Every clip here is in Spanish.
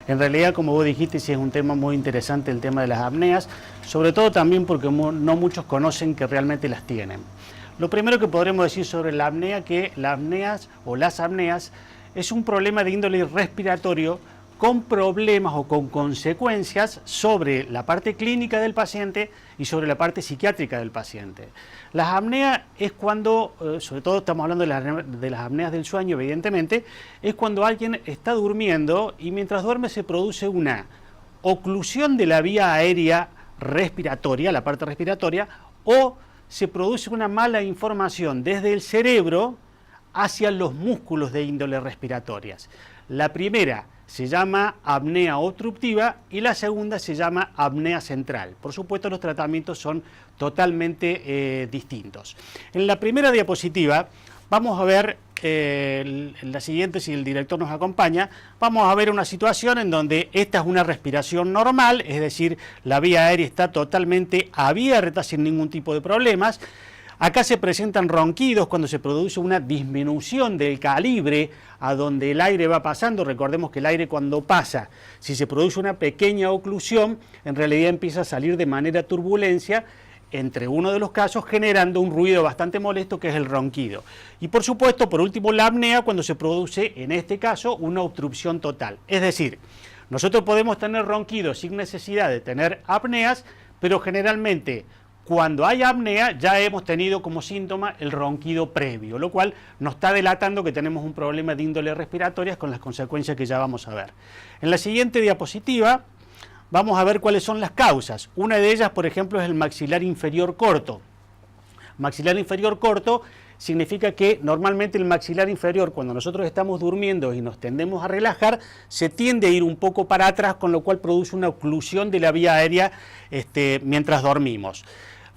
En realidad, como vos dijiste, sí es un tema muy interesante el tema de las apneas, sobre todo también porque no muchos conocen que realmente las tienen. Lo primero que podremos decir sobre la apnea, que las apneas es un problema de índole respiratorio con problemas o con consecuencias sobre la parte clínica del paciente y sobre la parte psiquiátrica del paciente. Las apneas es cuando, sobre todo estamos hablando de las apneas del sueño, evidentemente, es cuando alguien está durmiendo y mientras duerme se produce una oclusión de la vía aérea respiratoria, la parte respiratoria, o se produce una mala información desde el cerebro hacia los músculos de índole respiratorias. La primera se llama apnea obstructiva y la segunda se llama apnea central. Por supuesto, los tratamientos son totalmente distintos. En la primera diapositiva vamos a ver, en la siguiente, si el director nos acompaña, vamos a ver una situación en donde esta es una respiración normal, es decir, la vía aérea está totalmente abierta sin ningún tipo de problemas. Acá se presentan ronquidos cuando se produce una disminución del calibre a donde el aire va pasando. Recordemos que el aire cuando pasa, si se produce una pequeña oclusión, en realidad empieza a salir de manera turbulencia, entre uno de los casos generando un ruido bastante molesto que es el ronquido. Y por supuesto, por último, la apnea cuando se produce, en este caso, una obstrucción total. Es decir, nosotros podemos tener ronquidos sin necesidad de tener apneas, pero generalmente cuando hay apnea ya hemos tenido como síntoma el ronquido previo, lo cual nos está delatando que tenemos un problema de índole respiratoria con las consecuencias que ya vamos a ver. En la siguiente diapositiva vamos a ver cuáles son las causas. Una de ellas, por ejemplo, es el maxilar inferior corto. Maxilar inferior corto significa que normalmente el maxilar inferior, cuando nosotros estamos durmiendo y nos tendemos a relajar, se tiende a ir un poco para atrás, con lo cual produce una oclusión de la vía aérea mientras dormimos.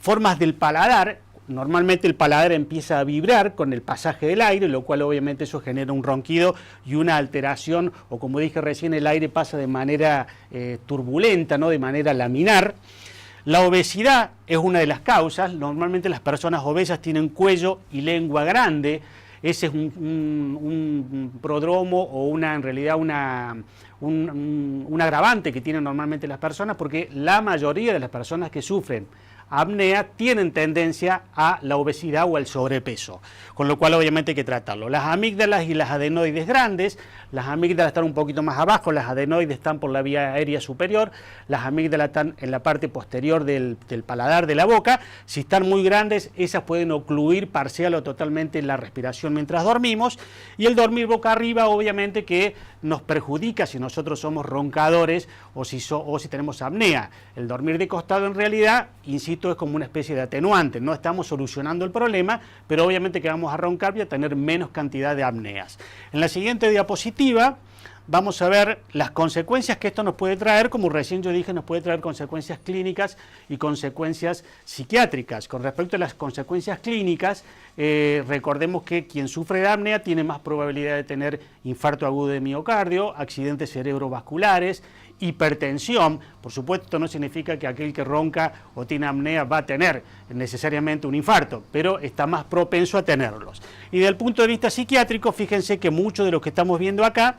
Formas del paladar, normalmente el paladar empieza a vibrar con el pasaje del aire, lo cual obviamente eso genera un ronquido y una alteración, o como dije recién, el aire pasa de manera turbulenta, ¿no? De manera laminar. La obesidad es una de las causas. Normalmente las personas obesas tienen cuello y lengua grande. Ese es un prodromo o en realidad un agravante que tienen normalmente las personas, porque la mayoría de las personas que sufren apnea tienen tendencia a la obesidad o al sobrepeso, con lo cual obviamente hay que tratarlo. Las amígdalas y las adenoides grandes, las amígdalas están un poquito más abajo, las adenoides están por la vía aérea superior, las amígdalas están en la parte posterior del paladar de la boca. Si están muy grandes, esas pueden ocluir parcial o totalmente la respiración mientras dormimos, y el dormir boca arriba obviamente que nos perjudica si nosotros somos roncadores o si tenemos apnea. El dormir de costado en realidad, insisto, es como una especie de atenuante. No estamos solucionando el problema, pero obviamente que vamos a roncar y a tener menos cantidad de apneas. En la siguiente diapositiva vamos a ver las consecuencias que esto nos puede traer. Como recién yo dije, nos puede traer consecuencias clínicas y consecuencias psiquiátricas. Con respecto a las consecuencias clínicas, recordemos que quien sufre de apnea tiene más probabilidad de tener infarto agudo de miocardio, accidentes cerebrovasculares, hipertensión. Por supuesto, no significa que aquel que ronca o tiene apnea va a tener necesariamente un infarto, pero está más propenso a tenerlos. Y desde el punto de vista psiquiátrico, fíjense que mucho de lo que estamos viendo acá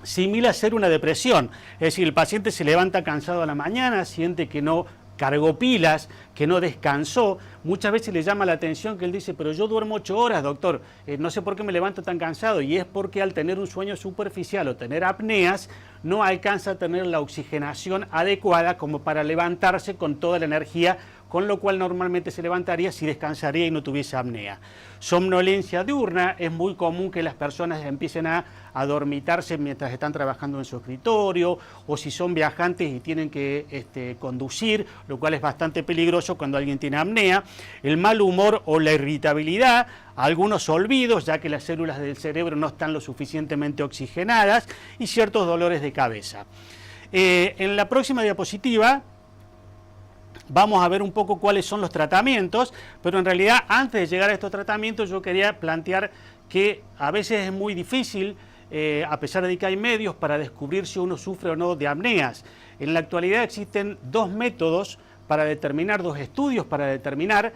simila ser una depresión. Es decir, el paciente se levanta cansado a la mañana, siente que no cargó pilas, que no descansó. Muchas veces le llama la atención que él dice, pero yo duermo 8 horas, doctor, no sé por qué me levanto tan cansado, y es porque al tener un sueño superficial o tener apneas, no alcanza a tener la oxigenación adecuada como para levantarse con toda la energía, con lo cual normalmente se levantaría si descansaría y no tuviese apnea. Somnolencia diurna, es muy común que las personas empiecen a dormitarse mientras están trabajando en su escritorio, o si son viajantes y tienen que conducir, lo cual es bastante peligroso cuando alguien tiene apnea. El mal humor o la irritabilidad, algunos olvidos, ya que las células del cerebro no están lo suficientemente oxigenadas, y ciertos dolores de cabeza. En la próxima diapositiva vamos a ver un poco cuáles son los tratamientos, pero en realidad antes de llegar a estos tratamientos yo quería plantear que a veces es muy difícil, a pesar de que hay medios para descubrir si uno sufre o no de apneas. En la actualidad existen dos métodos para determinar, dos estudios para determinar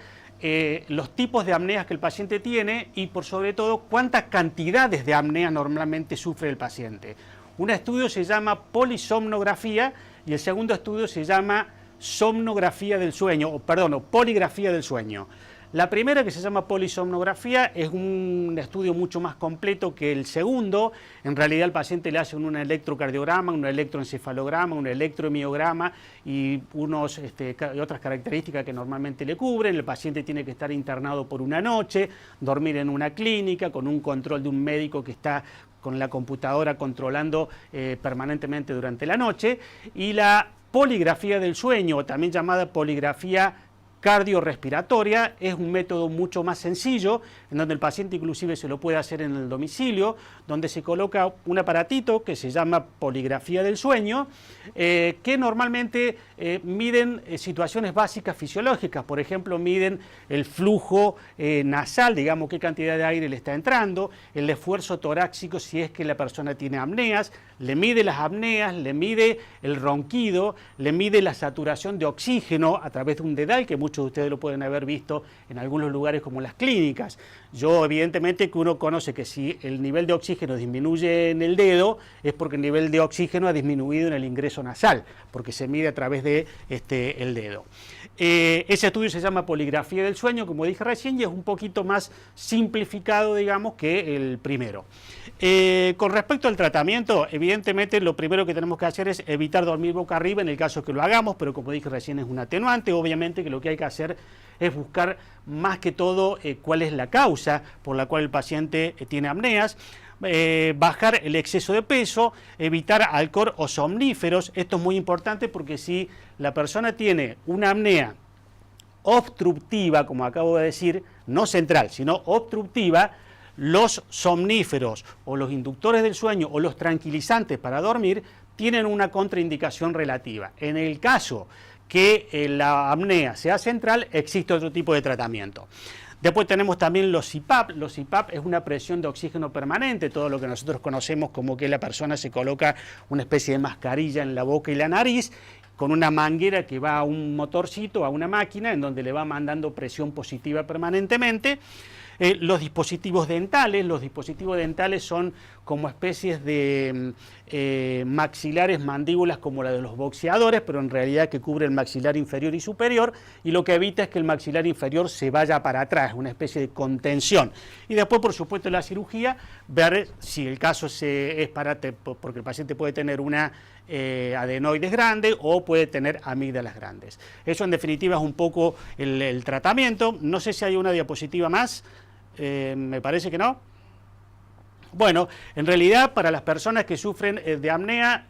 los tipos de apneas que el paciente tiene y por sobre todo cuántas cantidades de apnea normalmente sufre el paciente. Un estudio se llama polisomnografía y el segundo estudio se llama somnografía del sueño, o perdón, poligrafía del sueño. La primera, que se llama polisomnografía, es un estudio mucho más completo que el segundo. En realidad al paciente le hacen un electrocardiograma, un electroencefalograma, un electromiograma y otras características que normalmente le cubren. El paciente tiene que estar internado por una noche, dormir en una clínica, con un control de un médico que está con la computadora controlando permanentemente durante la noche. Y la poligrafía del sueño, también llamada poligrafía cardiorrespiratoria, es un método mucho más sencillo, en donde el paciente inclusive se lo puede hacer en el domicilio, donde se coloca un aparatito que se llama poligrafía del sueño, que normalmente miden situaciones básicas fisiológicas. Por ejemplo, miden el flujo nasal, digamos qué cantidad de aire le está entrando, el esfuerzo torácico si es que la persona tiene apneas, le mide las apneas, le mide el ronquido, le mide la saturación de oxígeno a través de un dedal, que muchos de ustedes lo pueden haber visto en algunos lugares como las clínicas. Yo evidentemente que uno conoce que si el nivel de oxígeno disminuye en el dedo es porque el nivel de oxígeno ha disminuido en el ingreso nasal, porque se mide a través de el dedo. Ese estudio se llama poligrafía del sueño, como dije recién, y es un poquito más simplificado, digamos, que el primero. Con respecto al tratamiento, evidentemente lo primero que tenemos que hacer es evitar dormir boca arriba en el caso que lo hagamos, pero como dije recién es un atenuante. Obviamente que lo que hay que hacer es buscar más que todo cuál es la causa por la cual el paciente tiene apneas. Bajar el exceso de peso, evitar alcohol o somníferos. Esto es muy importante porque si la persona tiene una apnea obstructiva, como acabo de decir, no central, sino obstructiva, los somníferos o los inductores del sueño o los tranquilizantes para dormir tienen una contraindicación relativa. En el caso que la apnea sea central, existe otro tipo de tratamiento. Después tenemos también los CPAP. Los CPAP es una presión de oxígeno permanente, todo lo que nosotros conocemos como que la persona se coloca una especie de mascarilla en la boca y la nariz, con una manguera que va a un motorcito, a una máquina, en donde le va mandando presión positiva permanentemente. Los dispositivos dentales son como especies de maxilares, mandíbulas como la de los boxeadores, pero en realidad que cubre el maxilar inferior y superior, y lo que evita es que el maxilar inferior se vaya para atrás, una especie de contención. Y después, por supuesto, la cirugía, ver si el caso es porque el paciente puede tener una adenoides grande o puede tener amígdalas grandes. Eso en definitiva es un poco el tratamiento. No sé si hay una diapositiva más. Me parece que no. Bueno, en realidad para las personas que sufren de apnea,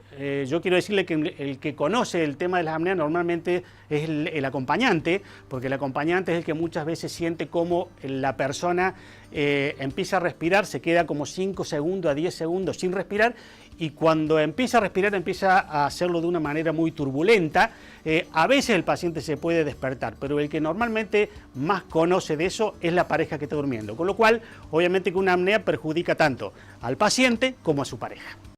yo quiero decirle que el que conoce el tema de las apneas normalmente es el acompañante, porque el acompañante es el que muchas veces siente cómo la persona empieza a respirar, se queda como 5 segundos a 10 segundos sin respirar, y cuando empieza a respirar empieza a hacerlo de una manera muy turbulenta. A veces el paciente se puede despertar, pero el que normalmente más conoce de eso es la pareja que está durmiendo, con lo cual obviamente que una apnea perjudica tanto al paciente como a su pareja.